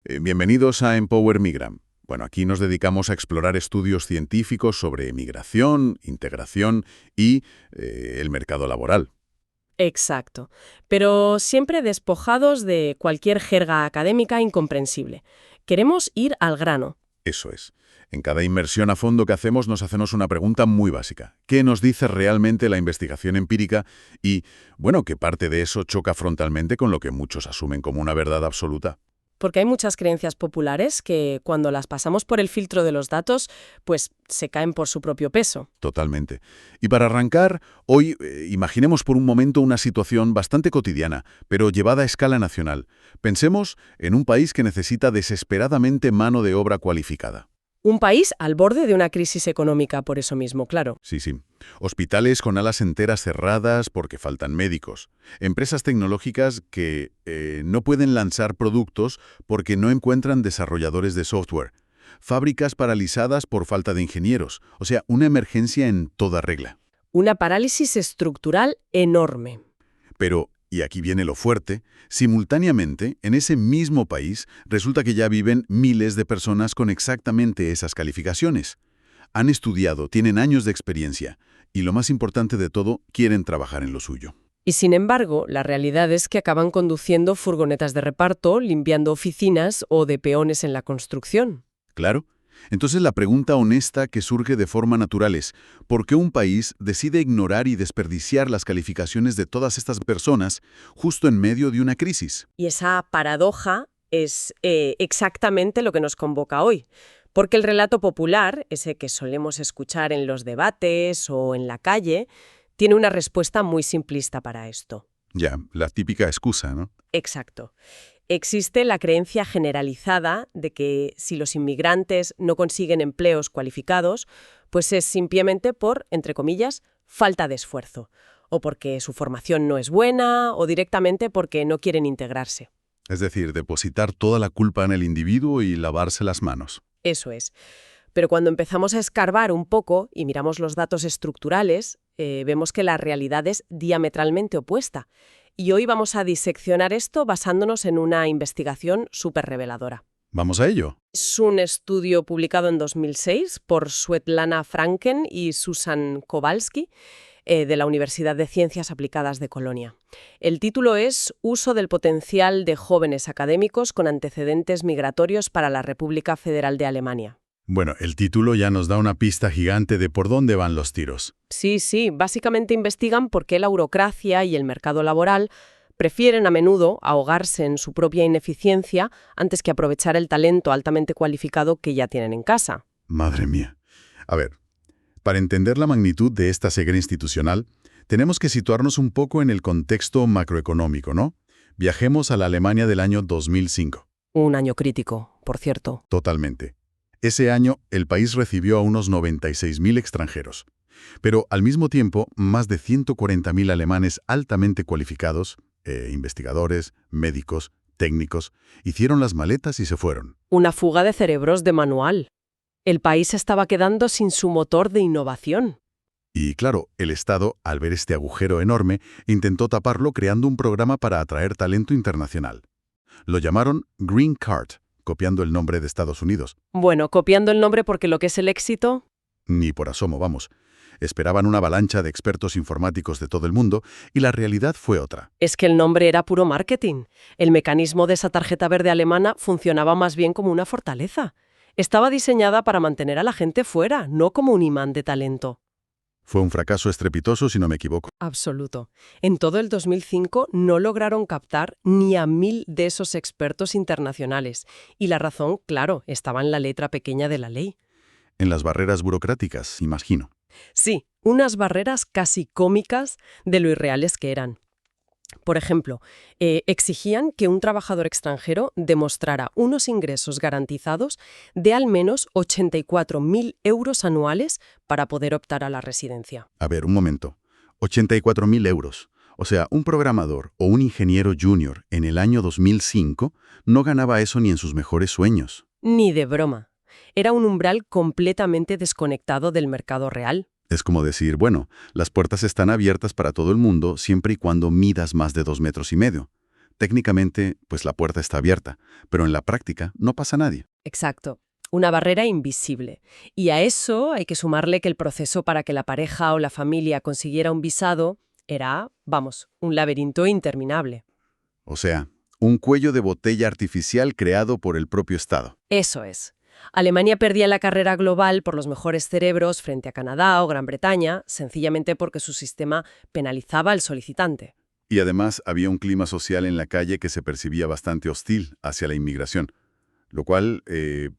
Bienvenidos a Empower Migram. Bueno, aquí nos dedicamos a explorar estudios científicos sobre migración, integración y el mercado laboral. Exacto, pero siempre despojados de cualquier jerga académica incomprensible. Queremos ir al grano. Eso es. En cada inmersión a fondo que hacemos nos hacemos una pregunta muy básica. ¿Qué nos dice realmente la investigación empírica? Y, bueno, ¿qué parte de eso choca frontalmente con lo que muchos asumen como una verdad absoluta? Porque hay muchas creencias populares que cuando las pasamos por el filtro de los datos, pues se caen por su propio peso. Totalmente. Y para arrancar, hoy imaginemos por un momento una situación bastante cotidiana, pero llevada a escala nacional. Pensemos en un país que necesita desesperadamente mano de obra cualificada. Un país al borde de una crisis económica por eso mismo, claro. Sí, sí. Hospitales con alas enteras cerradas porque faltan médicos. Empresas tecnológicas que no pueden lanzar productos porque no encuentran desarrolladores de software. Fábricas paralizadas por falta de ingenieros. O sea, una emergencia en toda regla. Una parálisis estructural enorme. Pero, y aquí viene lo fuerte, simultáneamente, en ese mismo país, resulta que ya viven miles de personas con exactamente esas calificaciones. Han estudiado, tienen años de experiencia y, lo más importante de todo, quieren trabajar en lo suyo. Y sin embargo, la realidad es que acaban conduciendo furgonetas de reparto, limpiando oficinas o de peones en la construcción. ¿Claro? Entonces la pregunta honesta que surge de forma natural es, ¿por qué un país decide ignorar y desperdiciar las calificaciones de todas estas personas justo en medio de una crisis? Y esa paradoja es exactamente lo que nos convoca hoy. Porque el relato popular, ese que solemos escuchar en los debates o en la calle, tiene una respuesta muy simplista para esto. Ya, la típica excusa, ¿no? Exacto. Existe la creencia generalizada de que si los inmigrantes no consiguen empleos cualificados, pues es simplemente por, entre comillas, falta de esfuerzo, o porque su formación no es buena, o directamente porque no quieren integrarse. Es decir, depositar toda la culpa en el individuo y lavarse las manos. Eso es. Pero cuando empezamos a escarbar un poco y miramos los datos estructurales, vemos que la realidad es diametralmente opuesta. Y hoy vamos a diseccionar esto basándonos en una investigación súper reveladora. ¿Vamos a ello? Es un estudio publicado en 2006 por Svetlana Franken y Susan Kowalski, de la Universidad de Ciencias Aplicadas de Colonia. El título es Uso del potencial de jóvenes académicos con antecedentes migratorios para la República Federal de Alemania. Bueno, el título ya nos da una pista gigante de por dónde van los tiros. Sí, básicamente investigan por qué la burocracia y el mercado laboral prefieren a menudo ahogarse en su propia ineficiencia antes que aprovechar el talento altamente cualificado que ya tienen en casa. Madre mía. A ver, para entender la magnitud de esta ceguera institucional, tenemos que situarnos un poco en el contexto macroeconómico, ¿no? Viajemos a la Alemania del año 2005. Un año crítico, por cierto. Totalmente. Ese año, el país recibió a unos 96.000 extranjeros. Pero, al mismo tiempo, más de 140.000 alemanes altamente cualificados, investigadores, médicos, técnicos, hicieron las maletas y se fueron. Una fuga de cerebros de manual. El país estaba quedando sin su motor de innovación. Y claro, el Estado, al ver este agujero enorme, intentó taparlo creando un programa para atraer talento internacional. Lo llamaron Green Card, copiando el nombre de Estados Unidos. Bueno, copiando el nombre porque lo que es el éxito... Ni por asomo, vamos. Esperaban una avalancha de expertos informáticos de todo el mundo y la realidad fue otra. Es que el nombre era puro marketing. El mecanismo de esa tarjeta verde alemana funcionaba más bien como una fortaleza. Estaba diseñada para mantener a la gente fuera, no como un imán de talento. Fue un fracaso estrepitoso, si no me equivoco. Absoluto. En todo el 2005 no lograron captar ni a 1.000 de esos expertos internacionales. Y la razón, claro, estaba en la letra pequeña de la ley. En las barreras burocráticas, imagino. Sí, unas barreras casi cómicas de lo irreales que eran. Por ejemplo, exigían que un trabajador extranjero demostrara unos ingresos garantizados de al menos 84.000 euros anuales para poder optar a la residencia. A ver, un momento. 84.000 euros. O sea, un programador o un ingeniero junior en el año 2005 no ganaba eso ni en sus mejores sueños. Ni de broma. Era un umbral completamente desconectado del mercado real. Es como decir, bueno, las puertas están abiertas para todo el mundo siempre y cuando midas más de 2,5 metros. Técnicamente, pues la puerta está abierta, pero en la práctica no pasa nadie. Exacto. Una barrera invisible. Y a eso hay que sumarle que el proceso para que la pareja o la familia consiguiera un visado era, vamos, un laberinto interminable. O sea, un cuello de botella artificial creado por el propio Estado. Eso es. Alemania perdía la carrera global por los mejores cerebros frente a Canadá o Gran Bretaña, sencillamente porque su sistema penalizaba al solicitante. Y además había un clima social en la calle que se percibía bastante hostil hacia la inmigración, lo cual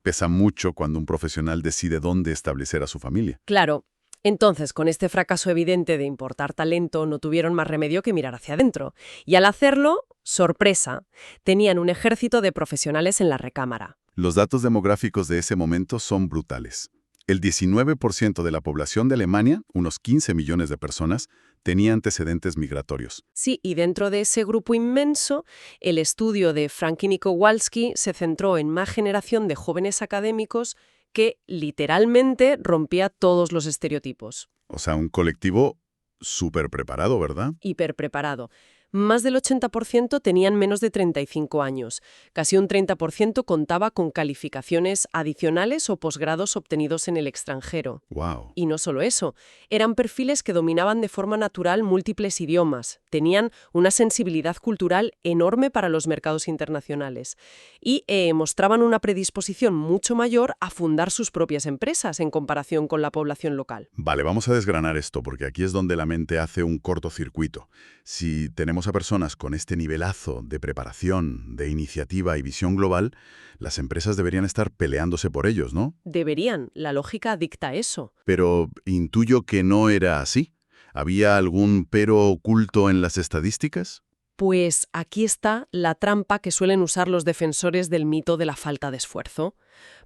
pesa mucho cuando un profesional decide dónde establecer a su familia. Claro, entonces, con este fracaso evidente de importar talento, no tuvieron más remedio que mirar hacia adentro. Y al hacerlo, sorpresa, tenían un ejército de profesionales en la recámara. Los datos demográficos de ese momento son brutales. El 19% de la población de Alemania, unos 15 millones de personas, tenía antecedentes migratorios. Sí, y dentro de ese grupo inmenso, el estudio de Franklin y Kowalski se centró en una generación de jóvenes académicos que literalmente rompía todos los estereotipos. O sea, un colectivo súper preparado, ¿verdad? Hiperpreparado. Más del 80% tenían menos de 35 años. Casi un 30% contaba con calificaciones adicionales o posgrados obtenidos en el extranjero. ¡Wow! Y no solo eso, eran perfiles que dominaban de forma natural múltiples idiomas, tenían una sensibilidad cultural enorme para los mercados internacionales y mostraban una predisposición mucho mayor a fundar sus propias empresas en comparación con la población local. Vale, vamos a desgranar esto, porque aquí es donde la mente hace un cortocircuito. Si tenemos a personas con este nivelazo de preparación, de iniciativa y visión global, las empresas deberían estar peleándose por ellos, ¿no? Deberían, la lógica dicta eso. Pero intuyo que no era así. ¿Había algún pero oculto en las estadísticas? Pues aquí está la trampa que suelen usar los defensores del mito de la falta de esfuerzo.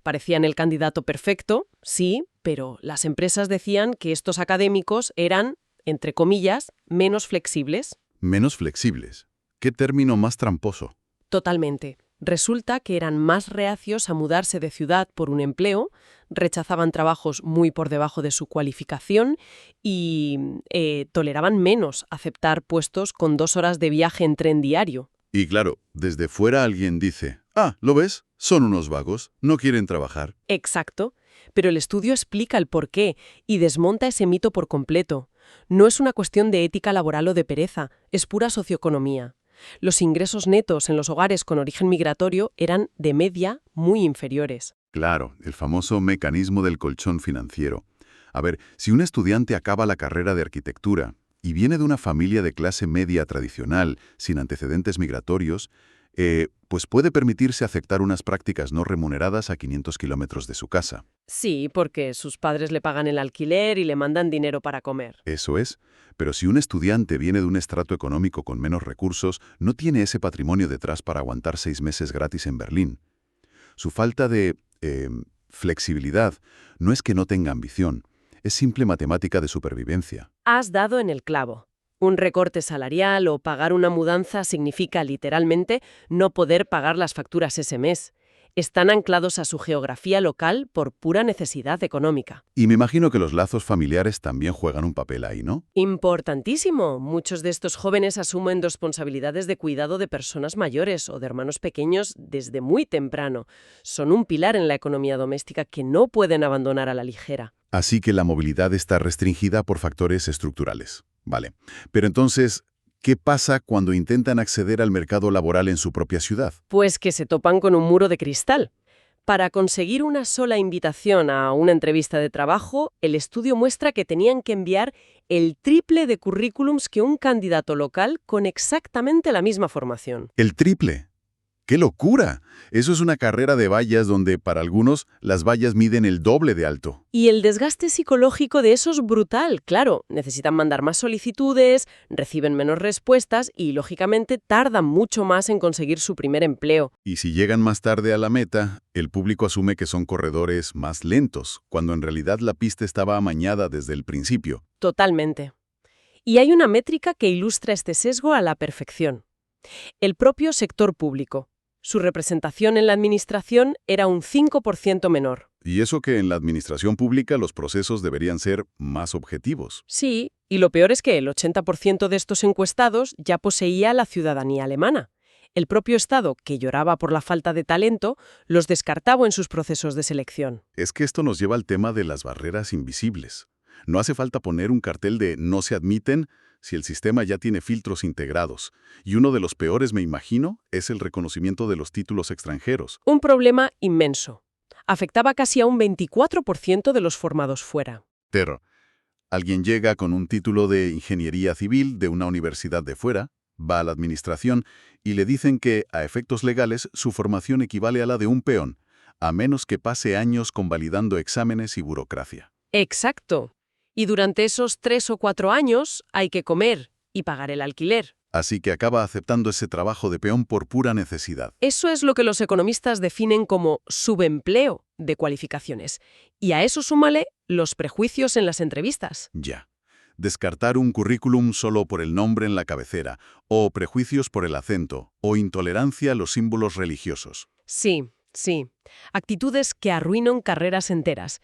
Parecían el candidato perfecto, sí, pero las empresas decían que estos académicos eran, entre comillas, menos flexibles. Menos flexibles. ¿Qué término más tramposo? Totalmente. Resulta que eran más reacios a mudarse de ciudad por un empleo, rechazaban trabajos muy por debajo de su cualificación y toleraban menos aceptar puestos con 2 horas de viaje en tren diario. Y claro, desde fuera alguien dice, ¿lo ves? Son unos vagos, no quieren trabajar. Exacto. Pero el estudio explica el porqué y desmonta ese mito por completo. No es una cuestión de ética laboral o de pereza, es pura socioeconomía. Los ingresos netos en los hogares con origen migratorio eran, de media, muy inferiores. Claro, el famoso mecanismo del colchón financiero. A ver, si un estudiante acaba la carrera de arquitectura y viene de una familia de clase media tradicional, sin antecedentes migratorios, pues puede permitirse aceptar unas prácticas no remuneradas a 500 kilómetros de su casa. Sí, porque sus padres le pagan el alquiler y le mandan dinero para comer. Eso es. Pero si un estudiante viene de un estrato económico con menos recursos, no tiene ese patrimonio detrás para aguantar 6 meses gratis en Berlín. Su falta de flexibilidad no es que no tenga ambición, es simple matemática de supervivencia. Has dado en el clavo. Un recorte salarial o pagar una mudanza significa literalmente no poder pagar las facturas ese mes. Están anclados a su geografía local por pura necesidad económica. Y me imagino que los lazos familiares también juegan un papel ahí, ¿no? Importantísimo. Muchos de estos jóvenes asumen responsabilidades de cuidado de personas mayores o de hermanos pequeños desde muy temprano. Son un pilar en la economía doméstica que no pueden abandonar a la ligera. Así que la movilidad está restringida por factores estructurales. Vale. Pero entonces, ¿qué pasa cuando intentan acceder al mercado laboral en su propia ciudad? Pues que se topan con un muro de cristal. Para conseguir una sola invitación a una entrevista de trabajo, el estudio muestra que tenían que enviar el triple de currículums que un candidato local con exactamente la misma formación. ¿El triple? ¡Qué locura! Eso es una carrera de vallas donde, para algunos, las vallas miden el doble de alto. Y el desgaste psicológico de eso es brutal. Claro, necesitan mandar más solicitudes, reciben menos respuestas y, lógicamente, tardan mucho más en conseguir su primer empleo. Y si llegan más tarde a la meta, el público asume que son corredores más lentos, cuando en realidad la pista estaba amañada desde el principio. Totalmente. Y hay una métrica que ilustra este sesgo a la perfección. El propio sector público. Su representación en la administración era un 5% menor. Y eso que en la administración pública los procesos deberían ser más objetivos. Sí, y lo peor es que el 80% de estos encuestados ya poseía la ciudadanía alemana. El propio Estado, que lloraba por la falta de talento, los descartaba en sus procesos de selección. Es que esto nos lleva al tema de las barreras invisibles. No hace falta poner un cartel de "no se admiten" si el sistema ya tiene filtros integrados. Y uno de los peores, me imagino, es el reconocimiento de los títulos extranjeros. Un problema inmenso. Afectaba casi a un 24% de los formados fuera. Terror. Alguien llega con un título de ingeniería civil de una universidad de fuera, va a la administración y le dicen que, a efectos legales, su formación equivale a la de un peón, a menos que pase años convalidando exámenes y burocracia. Exacto. Y durante esos 3 o 4 años hay que comer y pagar el alquiler. Así que acaba aceptando ese trabajo de peón por pura necesidad. Eso es lo que los economistas definen como subempleo de cualificaciones. Y a eso súmale los prejuicios en las entrevistas. Ya. Descartar un currículum solo por el nombre en la cabecera, o prejuicios por el acento, o intolerancia a los símbolos religiosos. Sí, sí. Actitudes que arruinan carreras enteras.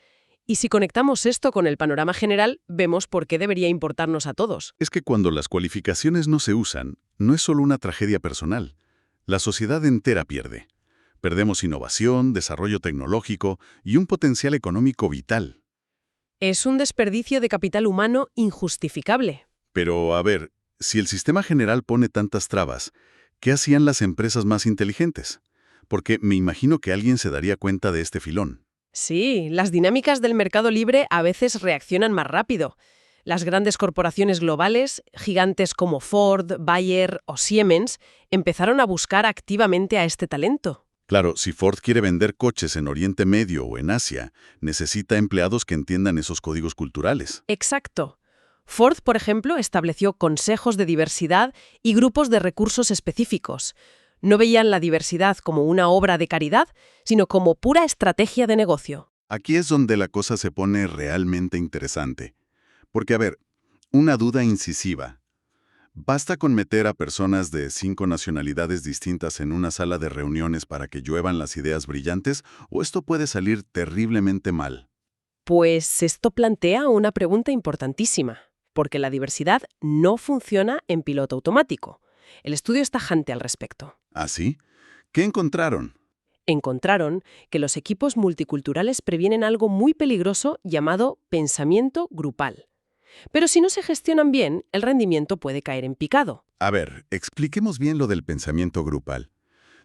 Y si conectamos esto con el panorama general, vemos por qué debería importarnos a todos. Es que cuando las cualificaciones no se usan, no es solo una tragedia personal. La sociedad entera pierde. Perdemos innovación, desarrollo tecnológico y un potencial económico vital. Es un desperdicio de capital humano injustificable. Pero, a ver, si el sistema general pone tantas trabas, ¿qué hacían las empresas más inteligentes? Porque me imagino que alguien se daría cuenta de este filón. Sí, las dinámicas del mercado libre a veces reaccionan más rápido. Las grandes corporaciones globales, gigantes como Ford, Bayer o Siemens, empezaron a buscar activamente a este talento. Claro, si Ford quiere vender coches en Oriente Medio o en Asia, necesita empleados que entiendan esos códigos culturales. Exacto. Ford, por ejemplo, estableció consejos de diversidad y grupos de recursos específicos. No veían la diversidad como una obra de caridad, sino como pura estrategia de negocio. Aquí es donde la cosa se pone realmente interesante. Porque, a ver, una duda incisiva. ¿Basta con meter a personas de 5 nacionalidades distintas en una sala de reuniones para que lluevan las ideas brillantes, o esto puede salir terriblemente mal? Pues esto plantea una pregunta importantísima, porque la diversidad no funciona en piloto automático. El estudio es tajante al respecto. ¿Ah, sí? ¿Qué encontraron? Encontraron que los equipos multiculturales previenen algo muy peligroso llamado pensamiento grupal. Pero si no se gestionan bien, el rendimiento puede caer en picado. A ver, expliquemos bien lo del pensamiento grupal.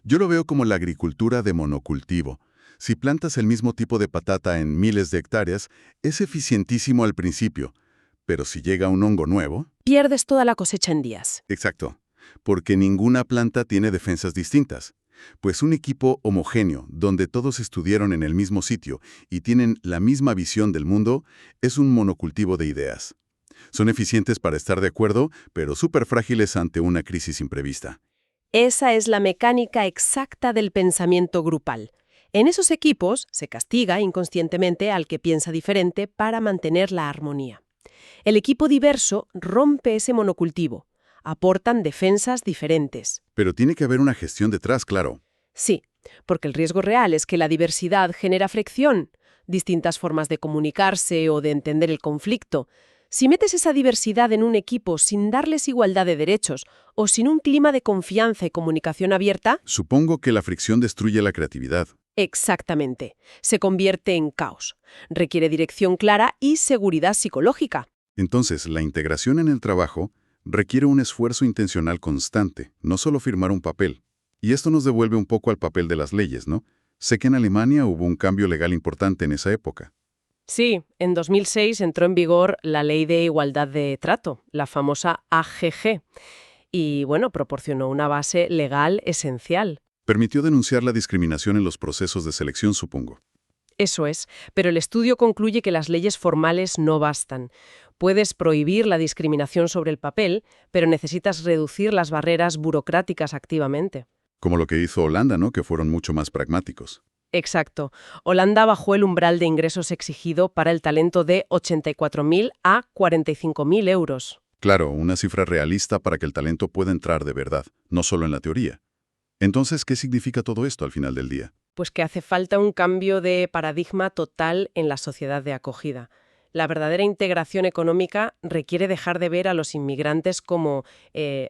Yo lo veo como la agricultura de monocultivo. Si plantas el mismo tipo de patata en miles de hectáreas, es eficientísimo al principio. Pero si llega un hongo nuevo... Pierdes toda la cosecha en días. Exacto, porque ninguna planta tiene defensas distintas. Pues un equipo homogéneo, donde todos estudiaron en el mismo sitio y tienen la misma visión del mundo, es un monocultivo de ideas. Son eficientes para estar de acuerdo, pero súper frágiles ante una crisis imprevista. Esa es la mecánica exacta del pensamiento grupal. En esos equipos se castiga inconscientemente al que piensa diferente para mantener la armonía. El equipo diverso rompe ese monocultivo. Aportan defensas diferentes. Pero tiene que haber una gestión detrás, claro. Sí, porque el riesgo real es que la diversidad genera fricción, distintas formas de comunicarse o de entender el conflicto. Si metes esa diversidad en un equipo sin darles igualdad de derechos o sin un clima de confianza y comunicación abierta, Supongo que la fricción destruye la creatividad. exactamente, se convierte en caos. Requiere dirección clara y seguridad psicológica. Entonces, la integración en el trabajo requiere un esfuerzo intencional constante, no solo firmar un papel. Y esto nos devuelve un poco al papel de las leyes, ¿no? Sé que en Alemania hubo un cambio legal importante en esa época. Sí, en 2006 entró en vigor la Ley de Igualdad de Trato, la famosa AGG, y bueno, proporcionó una base legal esencial. Permitió denunciar la discriminación en los procesos de selección, supongo. Eso es, pero el estudio concluye que las leyes formales no bastan. Puedes prohibir la discriminación sobre el papel, pero necesitas reducir las barreras burocráticas activamente. Como lo que hizo Holanda, ¿no? Que fueron mucho más pragmáticos. Exacto. Holanda bajó el umbral de ingresos exigido para el talento de 84.000 a 45.000 euros. Claro, una cifra realista para que el talento pueda entrar de verdad, no solo en la teoría. Entonces, ¿qué significa todo esto al final del día? Pues que hace falta un cambio de paradigma total en la sociedad de acogida. La verdadera integración económica requiere dejar de ver a los inmigrantes como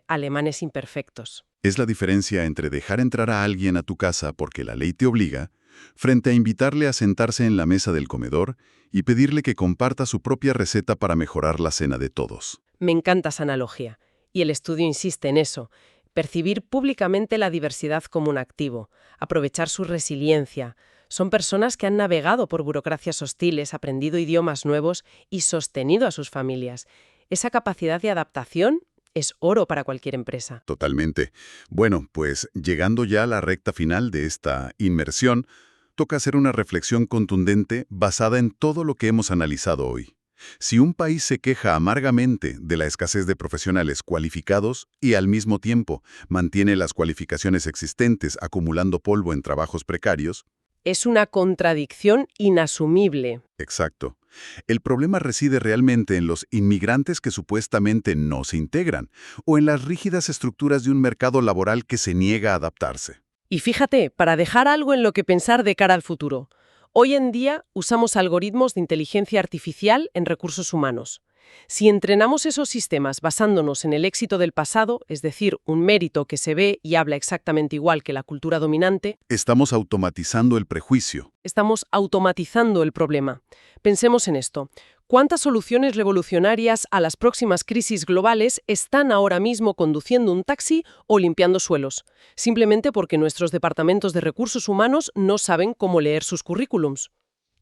alemanes imperfectos. Es la diferencia entre dejar entrar a alguien a tu casa porque la ley te obliga, frente a invitarle a sentarse en la mesa del comedor y pedirle que comparta su propia receta para mejorar la cena de todos. Me encanta esa analogía. Y el estudio insiste en eso. Percibir públicamente la diversidad como un activo, aprovechar su resiliencia. Son personas que han navegado por burocracias hostiles, aprendido idiomas nuevos y sostenido a sus familias. Esa capacidad de adaptación es oro para cualquier empresa. Totalmente. Bueno, pues llegando ya a la recta final de esta inmersión, toca hacer una reflexión contundente basada en todo lo que hemos analizado hoy. Si un país se queja amargamente de la escasez de profesionales cualificados y al mismo tiempo mantiene las cualificaciones existentes acumulando polvo en trabajos precarios, Es una contradicción inasumible. exacto. El problema reside realmente en los inmigrantes que supuestamente no se integran o en las rígidas estructuras de un mercado laboral que se niega a adaptarse. Y fíjate, para dejar algo en lo que pensar de cara al futuro. Hoy en día usamos algoritmos de inteligencia artificial en recursos humanos. Si entrenamos esos sistemas basándonos en el éxito del pasado, es decir, un mérito que se ve y habla exactamente igual que la cultura dominante, Estamos automatizando el prejuicio. estamos automatizando el problema. Pensemos en esto. ¿Cuántas soluciones revolucionarias a las próximas crisis globales están ahora mismo conduciendo un taxi o limpiando suelos? Simplemente porque nuestros departamentos de recursos humanos no saben cómo leer sus currículums.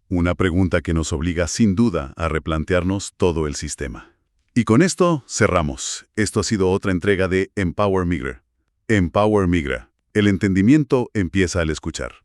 Una pregunta que nos obliga sin duda a replantearnos todo el sistema. Y con esto cerramos. Esto ha sido otra entrega de Empower Migra. Empower Migra. El entendimiento empieza al escuchar.